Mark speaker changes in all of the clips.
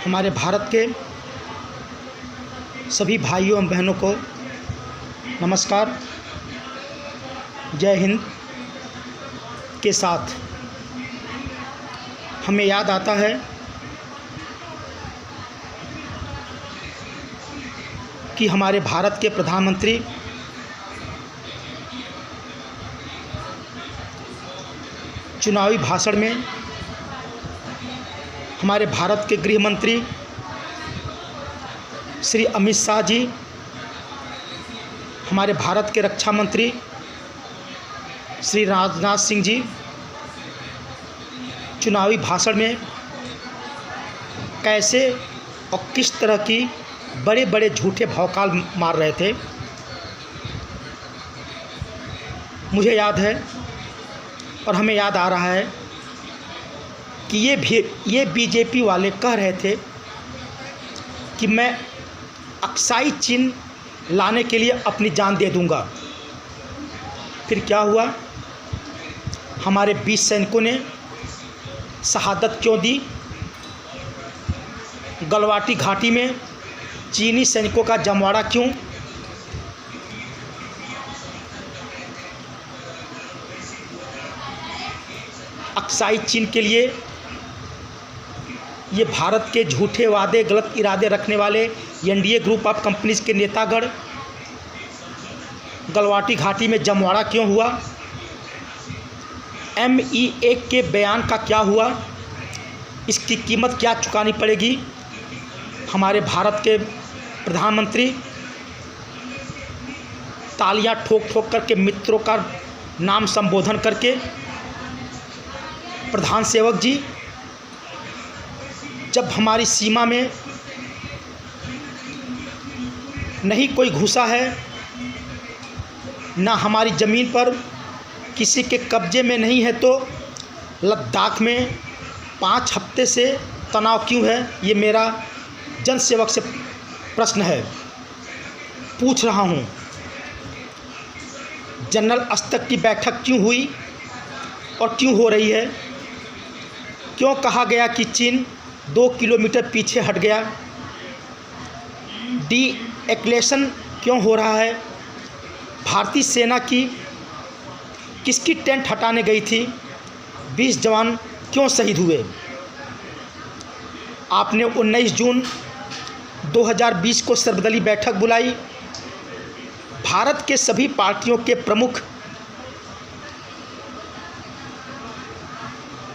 Speaker 1: हमारे भारत के सभी भाइयों एवं बहनों को नमस्कार। जय हिंद के साथ हमें याद आता है कि हमारे भारत के प्रधानमंत्री चुनावी भाषण में हमारे भारत के गृह मंत्री श्री अमित शाह जी, हमारे भारत के रक्षा मंत्री श्री राजनाथ सिंह जी चुनावी भाषण में कैसे और किस तरह की बड़े बड़े झूठे भौकाल मार रहे थे। मुझे याद है और हमें याद आ रहा है कि ये बीजेपी वाले कह रहे थे कि मैं अक्साई चीन लाने के लिए अपनी जान दे दूंगा। फिर क्या हुआ? हमारे 20 सैनिकों ने शहादत क्यों दी? गलवाटी घाटी में चीनी सैनिकों का जमवाड़ा क्यों? अक्साई चीन के लिए ये भारत के झूठे वादे, गलत इरादे रखने वाले एनडीए ग्रुप ऑफ कंपनीज के नेतागण गलवाटी घाटी में जमवाड़ा क्यों हुआ? MEA के बयान का क्या हुआ? इसकी कीमत क्या चुकानी पड़ेगी? हमारे भारत के प्रधानमंत्री तालियां ठोक ठोक करके मित्रों का नाम संबोधन करके, प्रधान सेवक जी, जब हमारी सीमा में नहीं कोई घुसा है, ना हमारी ज़मीन पर किसी के कब्जे में नहीं है, तो लद्दाख में 5 हफ्ते से तनाव क्यों है? ये मेरा जन सेवक से प्रश्न है, पूछ रहा हूँ। जनरल स्तर की बैठक क्यों हुई और क्यों हो रही है? क्यों कहा गया कि चीन 2 किलोमीटर पीछे हट गया? डी-एस्केलेशन क्यों हो रहा है? भारतीय सेना की किसकी टेंट हटाने गई थी? 20 जवान क्यों शहीद हुए? आपने 19 जून 2020 को सर्वदलीय बैठक बुलाई। भारत के सभी पार्टियों के प्रमुख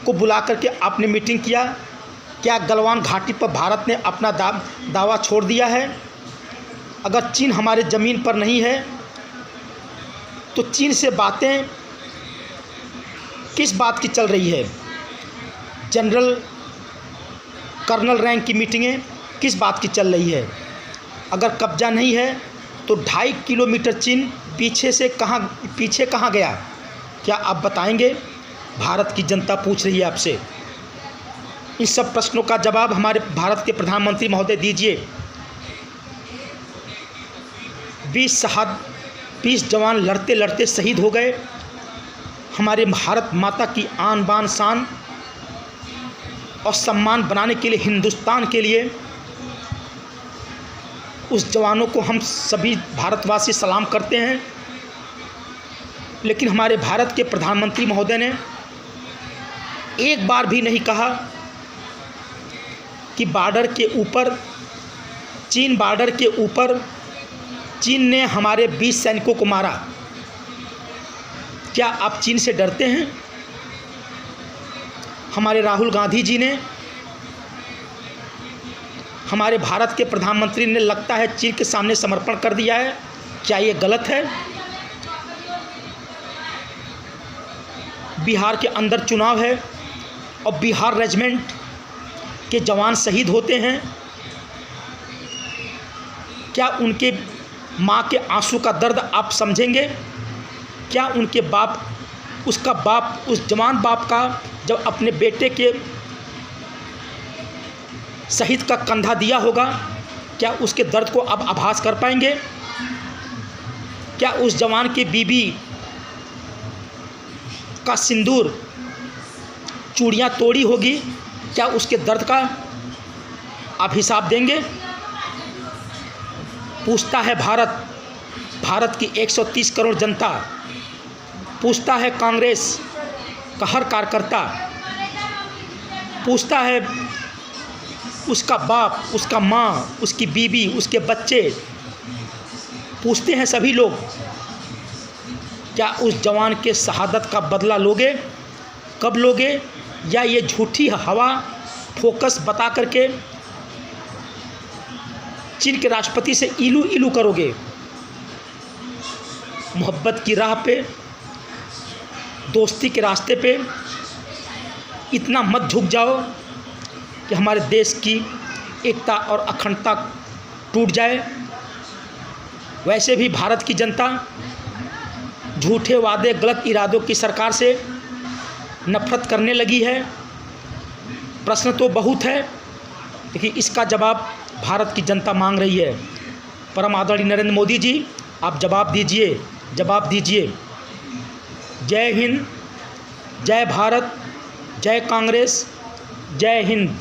Speaker 1: को बुला करके आपने मीटिंग किया। क्या गलवान घाटी पर भारत ने अपना दावा छोड़ दिया है? अगर चीन हमारे ज़मीन पर नहीं है तो चीन से बातें किस बात की चल रही है? जनरल कर्नल रैंक की मीटिंगें किस बात की चल रही है? अगर कब्जा नहीं है तो 2.5 किलोमीटर चीन पीछे कहाँ गया? क्या आप बताएंगे? भारत की जनता पूछ रही है आपसे। इन सब प्रश्नों का जवाब हमारे भारत के प्रधानमंत्री महोदय दीजिए। 20 जवान लड़ते लड़ते शहीद हो गए। हमारे भारत माता की आन बान शान और सम्मान बनाने के लिए, हिंदुस्तान के लिए, उस जवानों को हम सभी भारतवासी सलाम करते हैं। लेकिन हमारे भारत के प्रधानमंत्री महोदय ने एक बार भी नहीं कहा कि बॉर्डर के ऊपर, चीन बॉर्डर के ऊपर चीन ने हमारे 20 सैनिकों को मारा। क्या आप चीन से डरते हैं? हमारे राहुल गांधी जी ने, हमारे भारत के प्रधानमंत्री ने, लगता है चीन के सामने समर्पण कर दिया है। क्या ये गलत है? बिहार के अंदर चुनाव है और बिहार रेजिमेंट के जवान शहीद होते हैं। क्या उनके माँ के आंसू का दर्द आप समझेंगे? क्या उनके बाप, उसका बाप, उस जवान बाप का जब अपने बेटे के शहीद का कंधा दिया होगा, क्या उसके दर्द को अब आभास कर पाएंगे? क्या उस जवान की बीबी का सिंदूर, चूड़ियाँ तोड़ी होगी, क्या उसके दर्द का आप हिसाब देंगे? पूछता है भारत की 130 करोड़ जनता, पूछता है कांग्रेस का हर कार्यकर्ता, पूछता है उसका बाप, उसका माँ, उसकी बीवी, उसके बच्चे, पूछते हैं सभी लोग, क्या उस जवान के शहादत का बदला लोगे? कब लोगे? या ये झूठी हवा फोकस बता करके चीन के राष्ट्रपति से इलू इलू करोगे? मोहब्बत की राह पे, दोस्ती के रास्ते पे इतना मत झुक जाओ कि हमारे देश की एकता और अखंडता टूट जाए। वैसे भी भारत की जनता झूठे वादे, गलत इरादों की सरकार से नफरत करने लगी है। प्रश्न तो बहुत है, लेकिन इसका जवाब भारत की जनता मांग रही है। परम आदरणीय नरेंद्र मोदी जी, आप जवाब दीजिए, जवाब दीजिए। जय हिंद, जय भारत, जय कांग्रेस, जय हिंद।